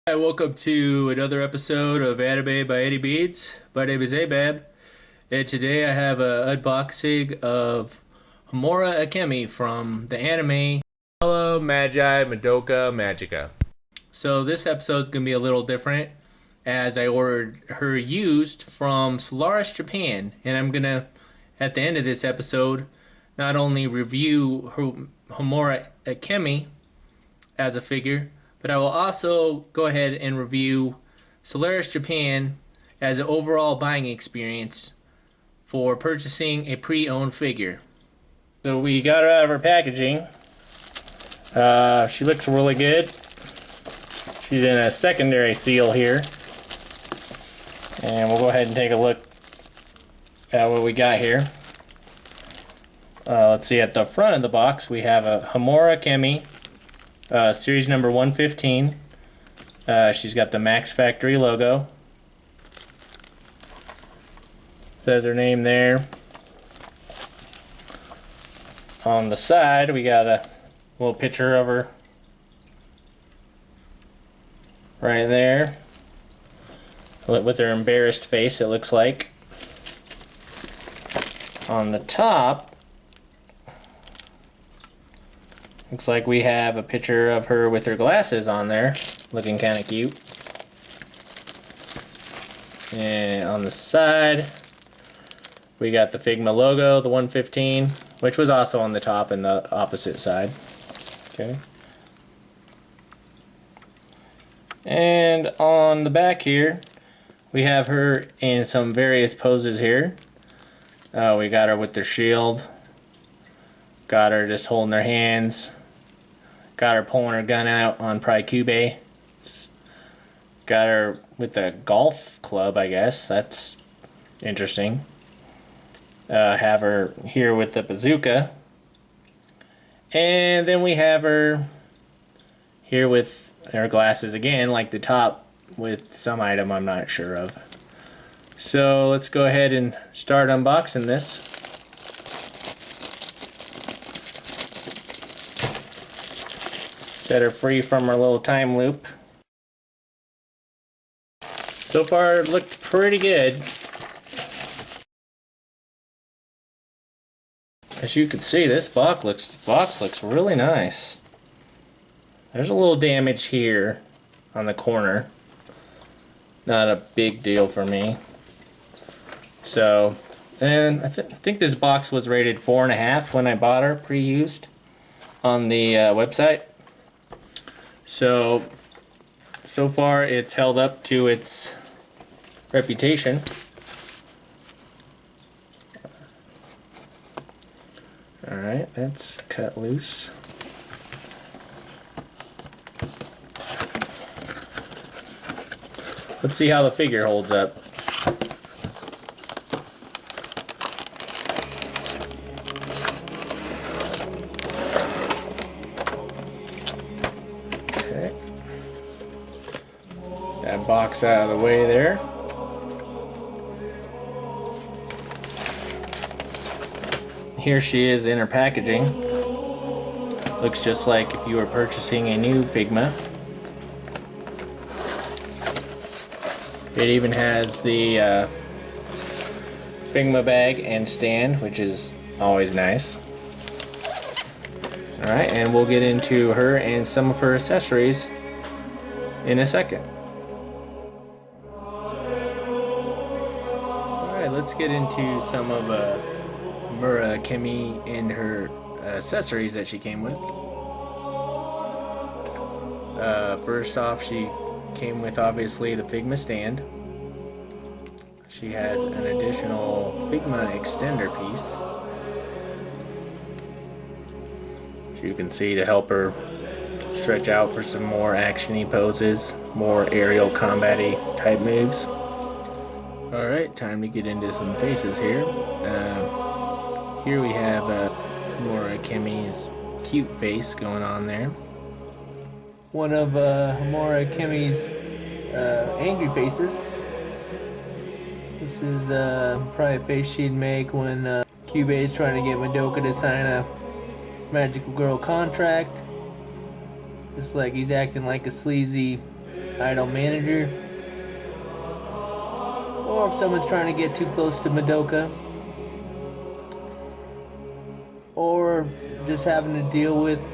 Hi, welcome to another episode of Anime by Eddie Beads. My name is Abab, and today I have an unboxing of Homura Akemi from the anime Hello Magi Madoka Magica. So this episode is going to be a little different as I ordered her used from Solaris Japan, and I'm going to, at the end of this episode, not only review Homura Akemi as a figure, but I will also go ahead and review Solaris Japan as an overall buying experience for purchasing a pre-owned figure. So we got her out of her packaging. She looks really good. She's in a secondary seal here. And we'll go ahead and take a look at what we got here. Let's see, at the front of the box we have a Homura Akemi. Series number 115. She's got the Max Factory logo. Says her name there. On the side, we got a little picture of her right there. With her embarrassed face, it looks like. On the top, looks like we have a picture of her with her glasses on there, looking kind of cute. And on the side, we got the Figma logo, the 115, which was also on the top and the opposite side. Okay. And on the back here, we have her in some various poses here. We got her with the shield. Got her just holding her hands. Got her pulling her gun out on Cube. Got her with a golf club, I guess. That's interesting. Have her here with the bazooka. And then we have her here with her glasses again, like the top with some item I'm not sure of. So let's go ahead and start unboxing this. Set her free from her little time loop. So far, it looked pretty good. As you can see, this box looks really nice. There's a little damage here on the corner. Not a big deal for me. So, and I think this box was rated 4.5 when I bought her pre-used on the website. So far it's held up to its reputation. Alright, that's cut loose. Let's see how the figure holds up. That box out of the way there. Here she is in her packaging. Looks just like if you were purchasing a new Figma. It even has the Figma bag and stand, which is always nice. Alright, and we'll get into her and some of her accessories in a second. Let's get into some of Homura Akemi and her accessories that she came with. First off, she came with obviously the Figma stand. She has an additional Figma extender piece, as you can see, to help her stretch out for some more actiony poses, more aerial combat-y type moves. Alright, time to get into some faces here. Here we have Homura Akemi's cute face going on there. One of Homura Akemi's angry faces. This is probably a face she'd make when Cube is trying to get Madoka to sign a magical girl contract. Just like he's acting like a sleazy idle manager, or if someone's trying to get too close to Madoka, or just having to deal with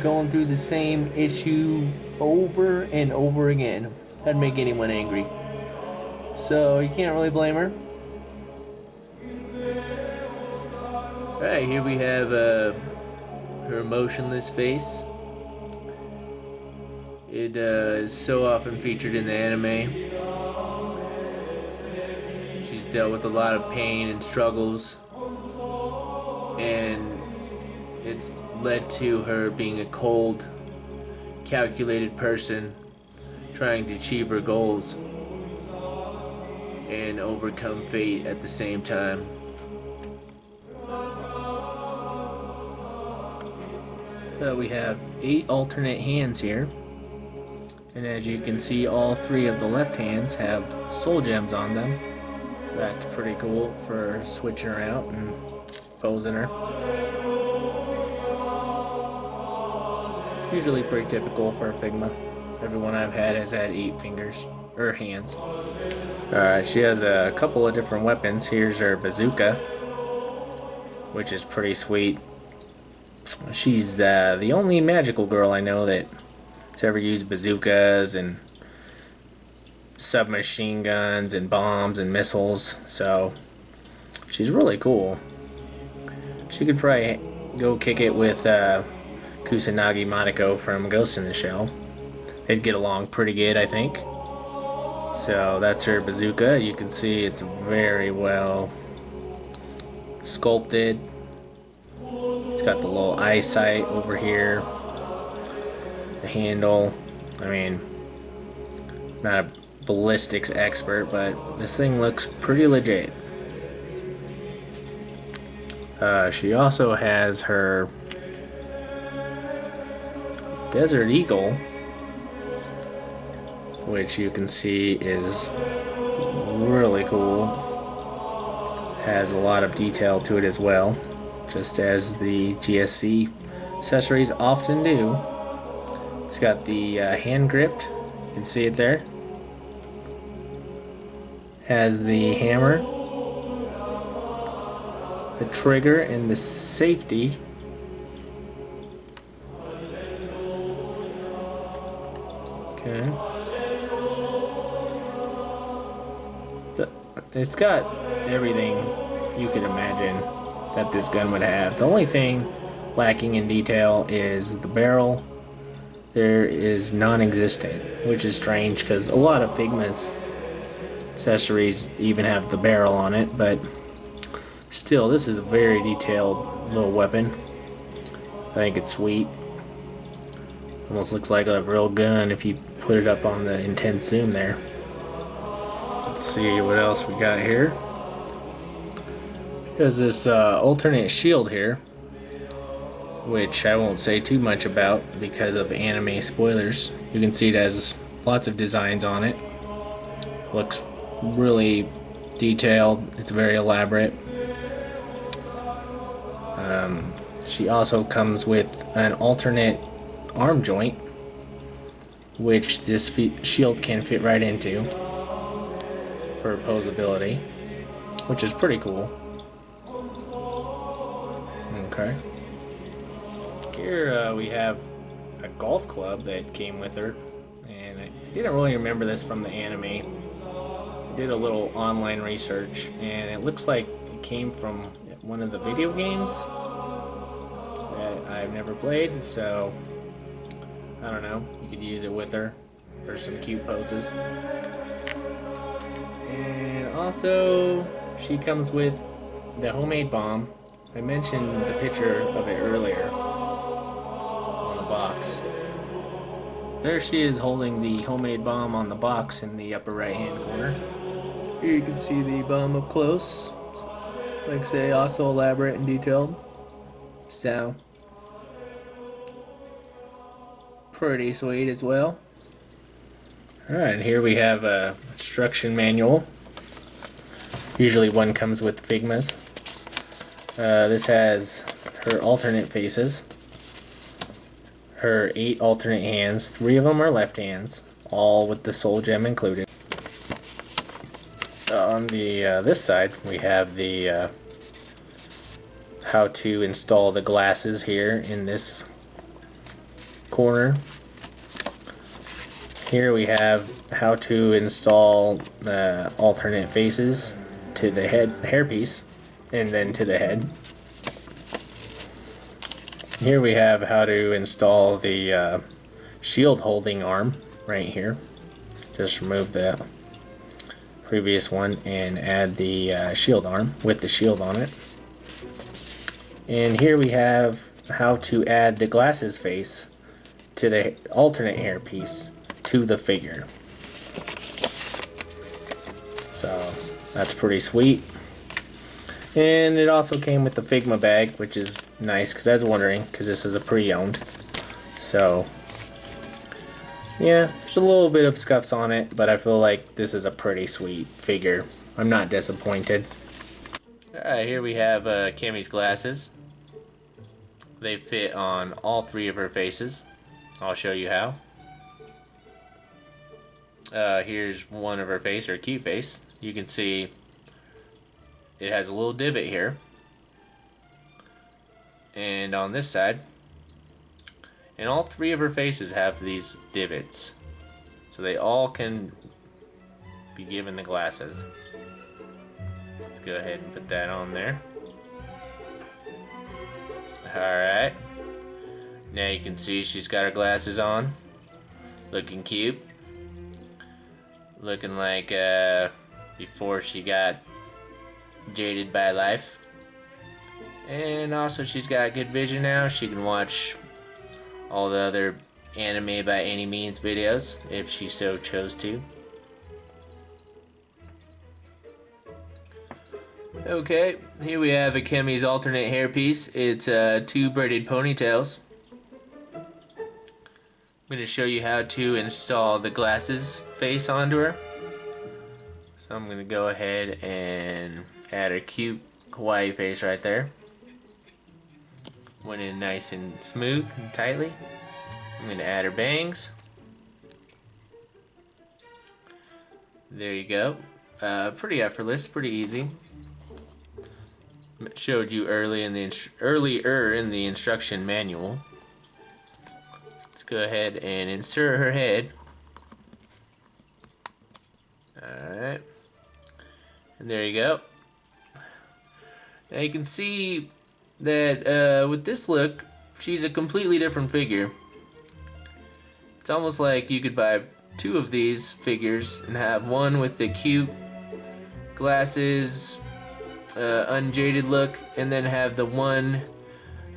going through the same issue over and over again. That'd make anyone angry. So you can't really blame her. Alright, here we have her emotionless face. It is so often featured in the anime. She's dealt with a lot of pain and struggles, and it's led to her being a cold, calculated person trying to achieve her goals and overcome fate at the same time. We have 8 alternate hands here, and as you can see, all 3 of the left hands have soul gems on them. That's pretty cool for switching her out and posing her. Usually pretty typical for a Figma. Everyone I've had has had 8 fingers, or hands. She has a couple of different weapons. Here's her bazooka, which is pretty sweet. She's the only magical girl I know that's ever used bazookas and submachine guns and bombs and missiles, so she's really cool. She could probably go kick it with Kusanagi Madako from Ghost in the Shell. They'd get along pretty good, I think. So that's her bazooka. You can see it's very well sculpted. It's got the little eyesight over here. The handle. I mean, not a ballistics expert, but this thing looks pretty legit. She also has her Desert Eagle, which you can see is really cool. Has a lot of detail to it as well, just as the GSC accessories often do. It's got the hand grip, you can see it there. Has the hammer, the trigger, and the safety. Okay. It's got everything you could imagine that this gun would have. The only thing lacking in detail is the barrel. There is non-existent, which is strange because a lot of Figma's accessories even have the barrel on it, but still, this is a very detailed little weapon. I think it's sweet. Almost looks like a real gun if you put it up on the intense zoom there. Let's see what else we got here. There's this alternate shield here, which I won't say too much about because of anime spoilers. You can see it has lots of designs on it. Looks really detailed. It's very elaborate. She also comes with an alternate arm joint, which this shield can fit right into for posability, which is pretty cool. Okay. Here we have a golf club that came with her, and I didn't really remember this from the anime. I did a little online research, and it looks like it came from one of the video games that I've never played, so I don't know. You could use it with her for some cute poses. And also, she comes with the homemade bomb. I mentioned the picture of it earlier on the box. There she is holding the homemade bomb on the box in the upper right hand corner. Here you can see the bomb up close. Like I say, also elaborate and detailed. So, pretty sweet as well. Alright, here we have a instruction manual. Usually one comes with Figmas. This has her alternate faces, her 8 alternate hands. 3 of them are left hands, all with the soul gem included. On the this side, we have the how to install the glasses here in this corner. Here we have how to install the alternate faces to the hairpiece and then to the head. Here we have how to install the shield holding arm right here. Just remove the previous one and add the shield arm with the shield on it. And here we have how to add the glasses face to the alternate hairpiece to the figure. So that's pretty sweet. And it also came with the Figma bag, which is nice because I was wondering, because this is a pre-owned. So yeah, there's a little bit of scuffs on it, but I feel like this is a pretty sweet figure. I'm not disappointed. Alright, here we have Kemi's glasses. They fit on all three of her faces. I'll show you how. Here's one of her face, her cute face. You can see it has a little divot here. And on this side. And all three of her faces have these divots. So they all can be given the glasses. Let's go ahead and put that on there. Alright. Now you can see she's got her glasses on. Looking cute. Looking like before she got jaded by life. And also she's got good vision now. She can watch all the other anime by any means videos if she so chose to. Okay, here we have Akemi's alternate hairpiece. It's two braided ponytails. I'm going to show you how to install the glasses face onto her. So I'm going to go ahead and add her cute kawaii face right there. Went in nice and smooth and tightly. I'm going to add her bangs. There you go. Pretty effortless, pretty easy. Showed you earlier in the instruction manual. Let's go ahead and insert her head. Alright. And there you go. Now you can see that with this look, she's a completely different figure. It's almost like you could buy two of these figures and have one with the cute glasses, unjaded look, and then have the one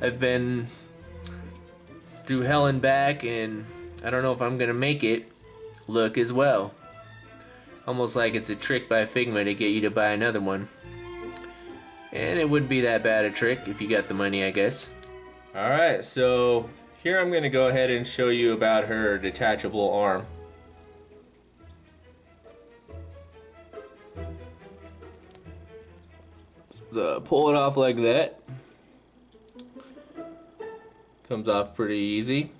I've been through hell and back and I don't know if I'm gonna make it look as well. Almost like it's a trick by Figma to get you to buy another one. And it wouldn't be that bad a trick if you got the money, I guess. Alright, so here I'm gonna go ahead and show you about her detachable arm. Pull it off like that. Comes off pretty easy.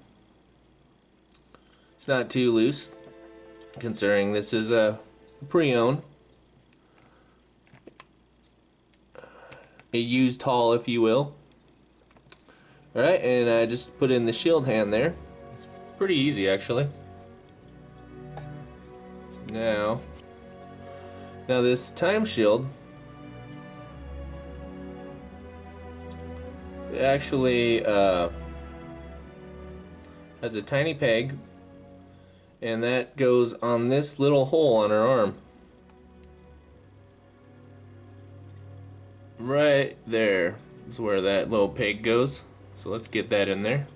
It's not too loose, considering this is a pre-owned. A used haul, if you will. Alright, and I just put in the shield hand there. It's pretty easy, actually. Now this time shield actually has a tiny peg, and that goes on this little hole on her arm. Right there is where that little peg goes. So let's get that in there.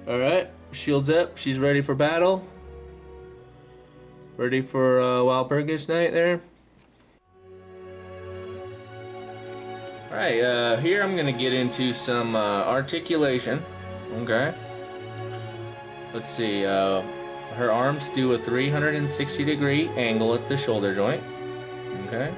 Alright, shield's up. She's ready for battle. Ready for Walpurgis night there. Alright, here I'm going to get into some articulation. Okay. Let's see. Her arms do a 360-degree angle at the shoulder joint. Okay.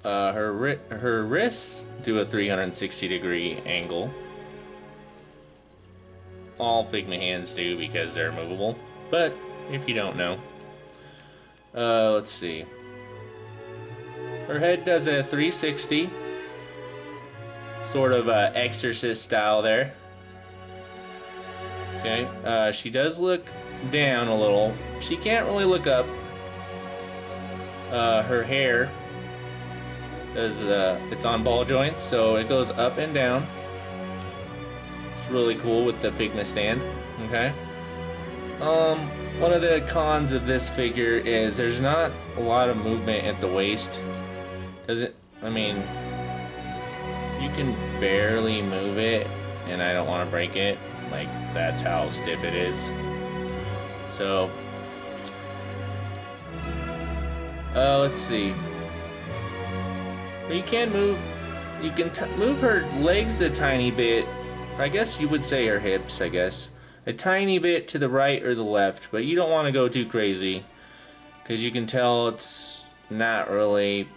Her wrists do a 360-degree angle. All Figma hands do because they're movable. But if you don't know, let's see. Her head does a 360, sort of exorcist style there. Okay, she does look down a little. She can't really look up. Her hair is it's on ball joints, so it goes up and down. It's really cool with the Figma stand. Okay. One of the cons of this figure is there's not a lot of movement at the waist. I mean, you can barely move it, and I don't want to break it. Like, that's how stiff it is. So, let's see. Well, you can move her legs a tiny bit. I guess you would say her hips, I guess. A tiny bit to the right or the left, but you don't want to go too crazy, because you can tell it's not really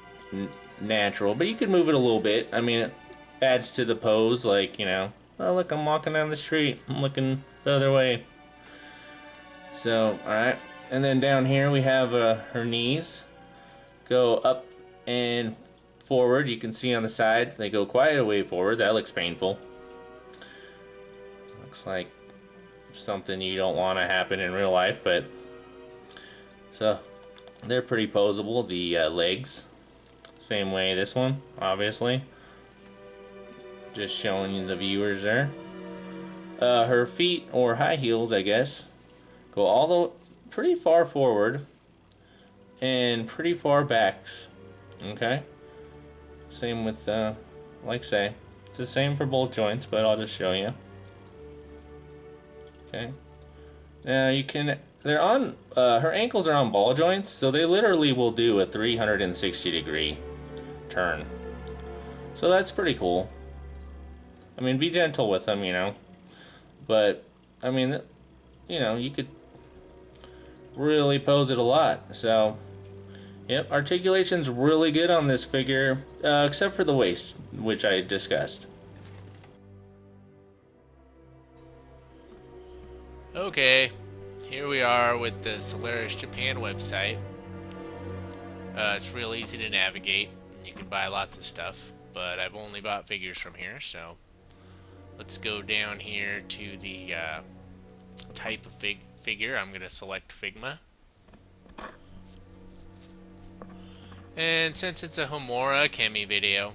natural, but you can move it a little bit. I mean, it adds to the pose, like, you know, oh look, I'm walking down the street, I'm looking the other way. So, alright, and then down here we have her knees go up and forward. You can see on the side they go quite a way forward. That looks painful. Looks like something you don't want to happen in real life, but so they're pretty posable. The legs, same way this one, obviously. Just showing you the viewers there. Her feet, or high heels, I guess, go all the pretty far forward and pretty far back. Okay. Same with, like say, it's the same for both joints, but I'll just show you. Okay. Now you can, they're on, her ankles are on ball joints, so they literally will do a 360-degree turn. So that's pretty cool. I mean, be gentle with them, you know. But, I mean, you know, you could really pose it a lot. So, yep, articulation's really good on this figure, except for the waist, which I discussed. Okay, here we are with the Solaris Japan website. It's real easy to navigate. You can buy lots of stuff, but I've only bought figures from here, so let's go down here to the type of figure. I'm going to select Figma. And since it's a Homura Akemi video,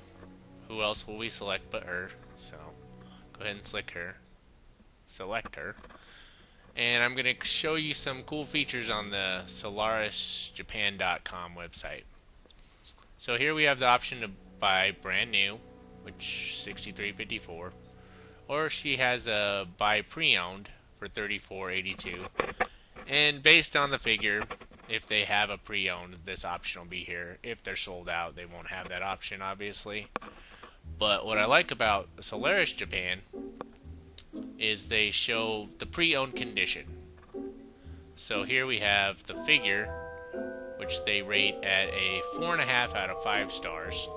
who else will we select but her? So go ahead and select her. And I'm going to show you some cool features on the SolarisJapan.com website. So here we have the option to buy brand new, which $63.54, or she has a buy pre-owned for $34.82. And based on the figure, if they have a pre-owned, this option will be here. If they're sold out, they won't have that option, obviously. But what I like about Solaris Japan is they show the pre-owned condition. So here we have the figure, which they rate at a 4.5 out of 5 stars.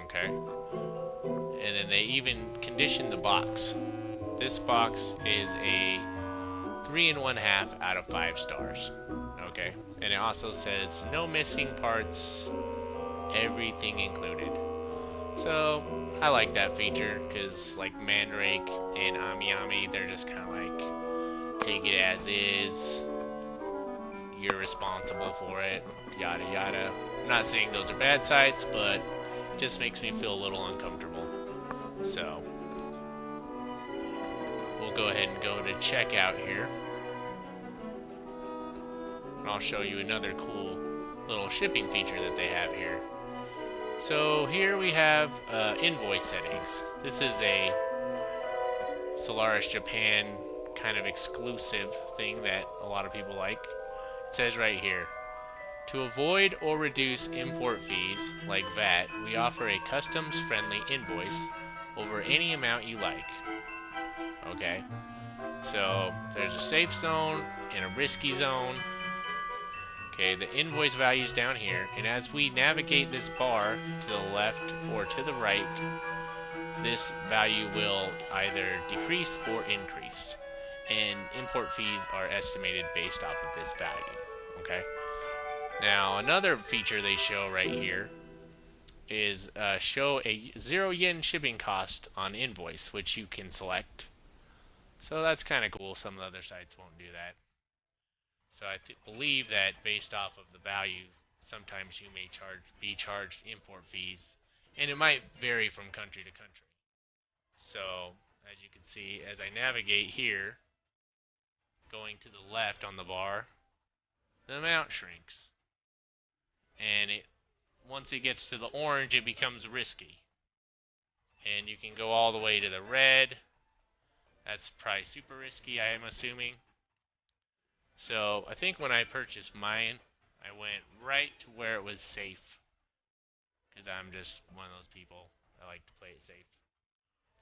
Okay. And then they even condition the box. This box is a 3.5 out of 5 stars. Okay. And it also says no missing parts, everything included. So I like that feature because, like, Mandrake and Ami, they're just kind of like, take it as is, you're responsible for it, yada yada. I'm not saying those are bad sites, but it just makes me feel a little uncomfortable. So we'll go ahead and go to checkout here. And I'll show you another cool little shipping feature that they have here. So here we have invoice settings. This is a Solaris Japan kind of exclusive thing that a lot of people like. It says right here, to avoid or reduce import fees like VAT, we offer a customs-friendly invoice over any amount you like. Okay, so there's a safe zone and a risky zone. Okay, the invoice value is down here, and as we navigate this bar to the left or to the right, this value will either decrease or increase. And import fees are estimated based off of this value. Okay? Now, another feature they show right here is show a 0 yen shipping cost on invoice, which you can select. So that's kind of cool. Some of the other sites won't do that. So I believe that based off of the value, sometimes you may be charged import fees, and it might vary from country to country. So, as you can see, as I navigate here, going to the left on the bar, the amount shrinks. And once it gets to the orange, it becomes risky. And you can go all the way to the red. That's probably super risky, I am assuming. So, I think when I purchased mine, I went right to where it was safe. Because I'm just one of those people that like to play it safe.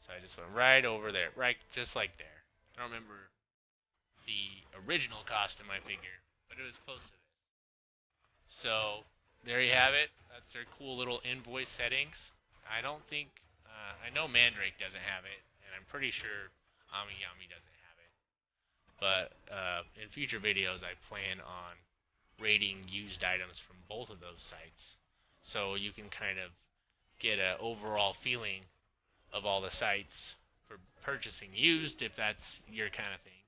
So I just went right over there, right just like there. I don't remember the original cost of my figure, but it was close to this. So there you have it. That's their cool little invoice settings. I don't think, I know Mandrake doesn't have it, and I'm pretty sure Amiyami doesn't have it. But in future videos, I plan on rating used items from both of those sites, so you can kind of get an overall feeling of all the sites for purchasing used, if that's your kind of thing,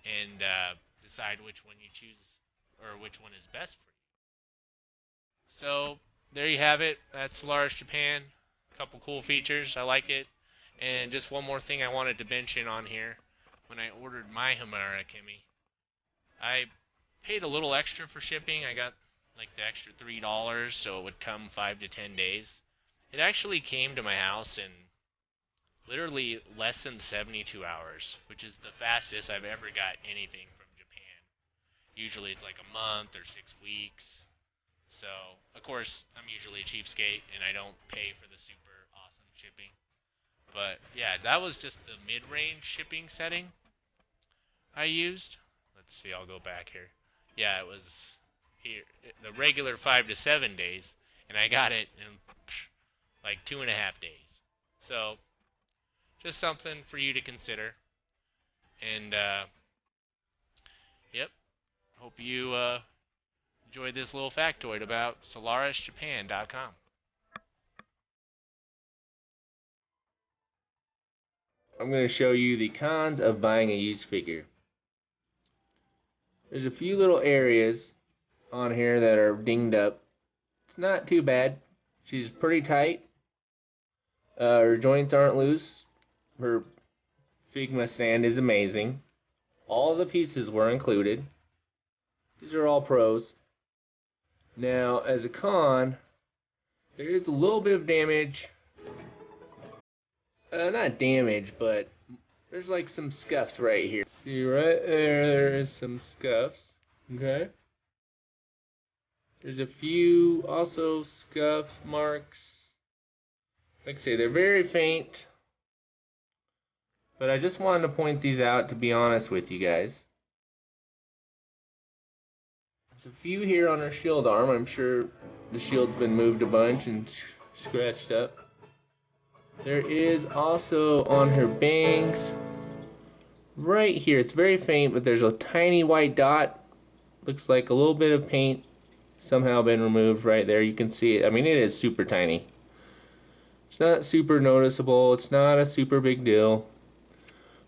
and decide which one you choose or which one is best for you. So there you have it. That's Solaris Japan. A couple cool features. I like it. And just one more thing I wanted to mention on here. When I ordered my Homura Akemi, I paid a little extra for shipping. I got like the extra $3, so it would come 5 to 10 days. It actually came to my house in literally less than 72 hours, which is the fastest I've ever got anything from Japan. Usually it's like a month or 6 weeks. So, of course, I'm usually a cheapskate, and I don't pay for the super awesome shipping. But, yeah, that was just the mid-range shipping setting I used. Let's see, I'll go back here. Yeah, it was here, the regular 5 to 7 days, and I got it in like 2.5 days. So, just something for you to consider. And, yep, hope you enjoyed this little factoid about SolarisJapan.com. I'm going to show you the cons of buying a used figure. There's a few little areas on here that are dinged up. It's not too bad. She's pretty tight. Her joints aren't loose. Her Figma stand is amazing. All the pieces were included. These are all pros. Now, as a con, there is a little bit of damage. Not damage, but there's like some scuffs right here. See right there, there is some scuffs. Okay. There's a few also scuff marks. Like I say, they're very faint. But I just wanted to point these out to be honest with you guys. There's a few here on her shield arm. I'm sure the shield's been moved a bunch and scratched up. There is also on her bangs right here. It's very faint, but there's a tiny white dot. Looks like a little bit of paint somehow been removed right there. You can see it. I mean, it is super tiny. It's not super noticeable. It's not a super big deal.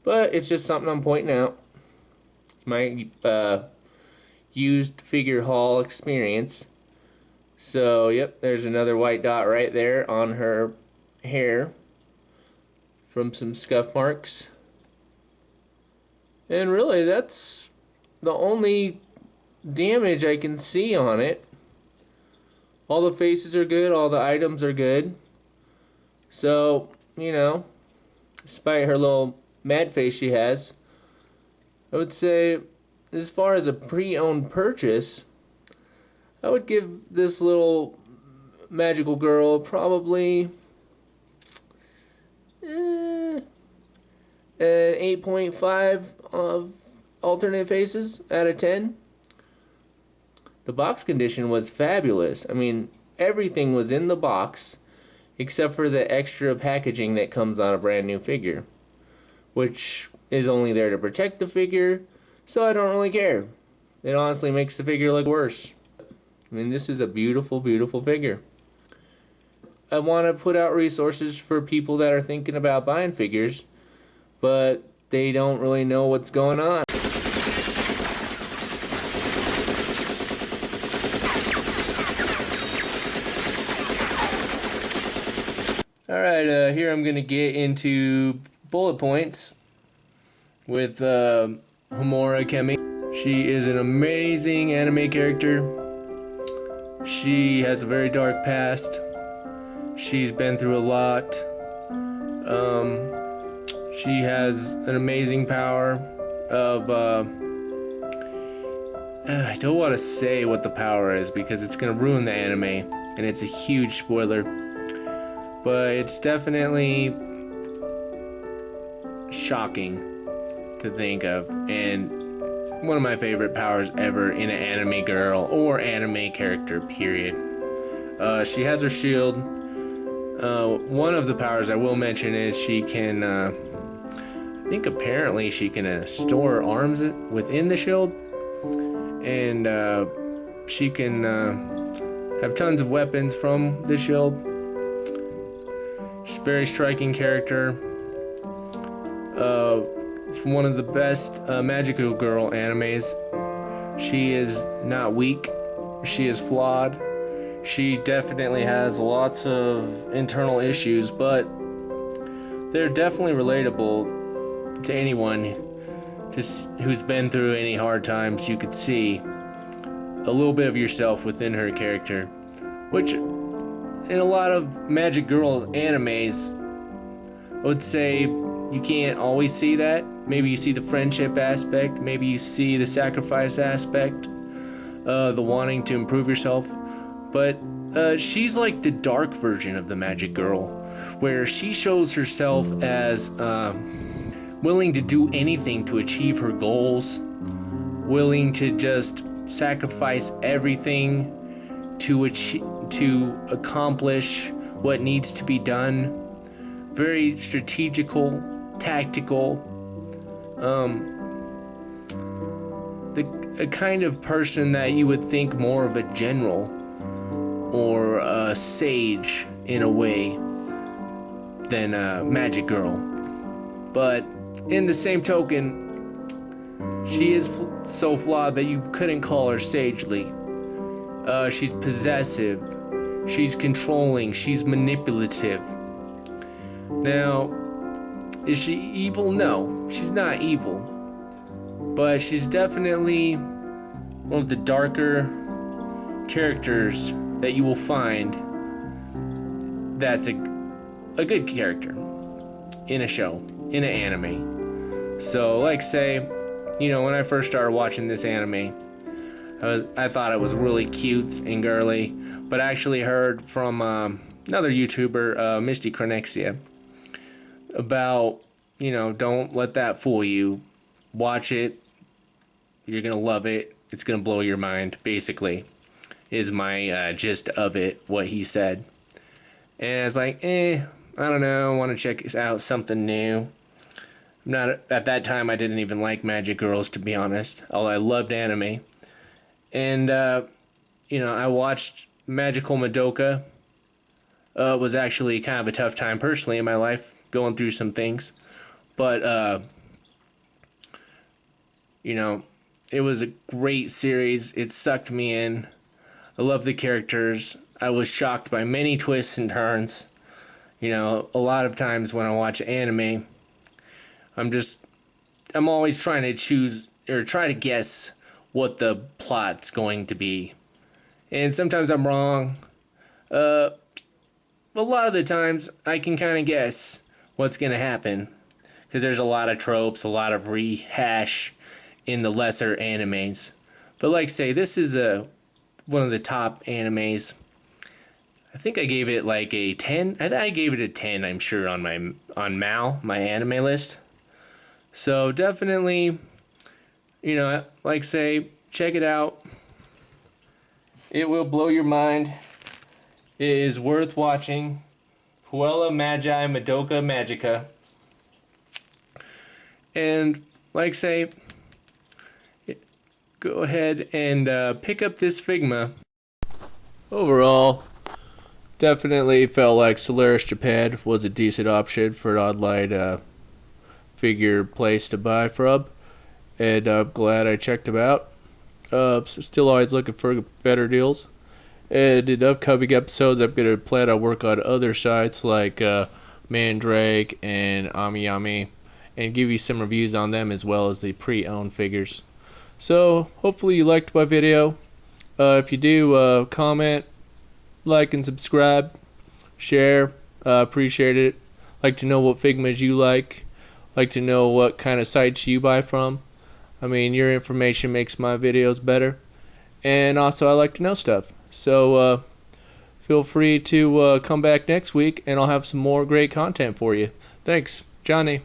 But it's just something I'm pointing out. It's my used figure haul experience. So, yep, there's another white dot right there on her hair from some scuff marks. And really, that's the only damage I can see on it. All the faces are good, all the items are good. So, you know, despite her little mad face she has, I would say, as far as a pre-owned purchase, I would give this little magical girl probably an 8.5 of alternate faces out of 10. The box condition was fabulous. I mean, everything was in the box except for the extra packaging that comes on a brand new figure, which is only there to protect the figure, so I don't really care. It honestly makes the figure look worse. I mean, this is a beautiful, beautiful figure. I want to put out resources for people that are thinking about buying figures, but they don't really know what's going on. Alright, here I'm going to get into bullet points with Homura Akemi. She is an amazing anime character. She has a very dark past. She's been through a lot. She has an amazing power of... I don't want to say what the power is because it's going to ruin the anime, and it's a huge spoiler. But it's definitely shocking to think of, and one of my favorite powers ever in an anime girl or anime character, period. She has her shield. One of the powers I will mention is she can, I think apparently she can store arms within the shield, and she can have tons of weapons from the shield. She's a very striking character. From one of the best magical girl animes. She is not weak. She is flawed. She definitely has lots of internal issues, but they're definitely relatable to anyone who's been through any hard times. You could see a little bit of yourself within her character, which in a lot of magic girl animes, I would say you can't always see that. Maybe you see the friendship aspect, maybe you see the sacrifice aspect, the wanting to improve yourself, but she's like the dark version of the magic girl, where she shows herself as willing to do anything to achieve her goals, willing to just sacrifice everything to accomplish what needs to be done. Very strategical, tactical, a kind of person that you would think more of a general or a sage in a way than a magic girl. But in the same token, she is so flawed that you couldn't call her sagely. She's possessive, she's controlling, she's manipulative. Now, is she evil? No, she's not evil. But she's definitely one of the darker characters that you will find that's a good character in a show, in an anime. So, like say, you know, when I first started watching this anime, I thought it was really cute and girly, but I actually heard from another YouTuber, Misty Chronexia, about, you know, don't let that fool you. Watch it. You're going to love it. It's going to blow your mind, basically, is my gist of it, what he said. And I was like, I don't know, I want to check out something new. At that time, I didn't even like magic girls, to be honest, although I loved anime. And, you know, I watched Magical Madoka. It was actually kind of a tough time personally in my life, going through some things. But, you know, it was a great series. It sucked me in. I love the characters. I was shocked by many twists and turns. You know, a lot of times when I watch anime, I'm always trying to choose or try to guess what the plot's going to be. And sometimes I'm wrong. A lot of the times I can kind of guess what's going to happen, because there's a lot of tropes, a lot of rehash in the lesser animes. But like say, this is one of the top animes. I think I gave it like a 10. I gave it a 10, I'm sure, on Mal, my anime list. So definitely, you know, like say, check it out. It will blow your mind. It is worth watching. Puella Magi Madoka Magica. And like say, go ahead and pick up this Figma. Overall, definitely felt like Solaris Japan was a decent option for an online figure place to buy from, and I'm glad I checked them out. Still always looking for better deals. And in upcoming episodes, I'm going to plan on work on other sites like Mandrake and AmiYami, and give you some reviews on them as well as the pre-owned figures. So hopefully you liked my video. If you do, comment, like, and subscribe, share. Appreciate it. Like to know what Figmas you like to know what kind of sites you buy from. I mean, your information makes my videos better. And also I like to know stuff. So feel free to come back next week and I'll have some more great content for you. Thanks, Johnny.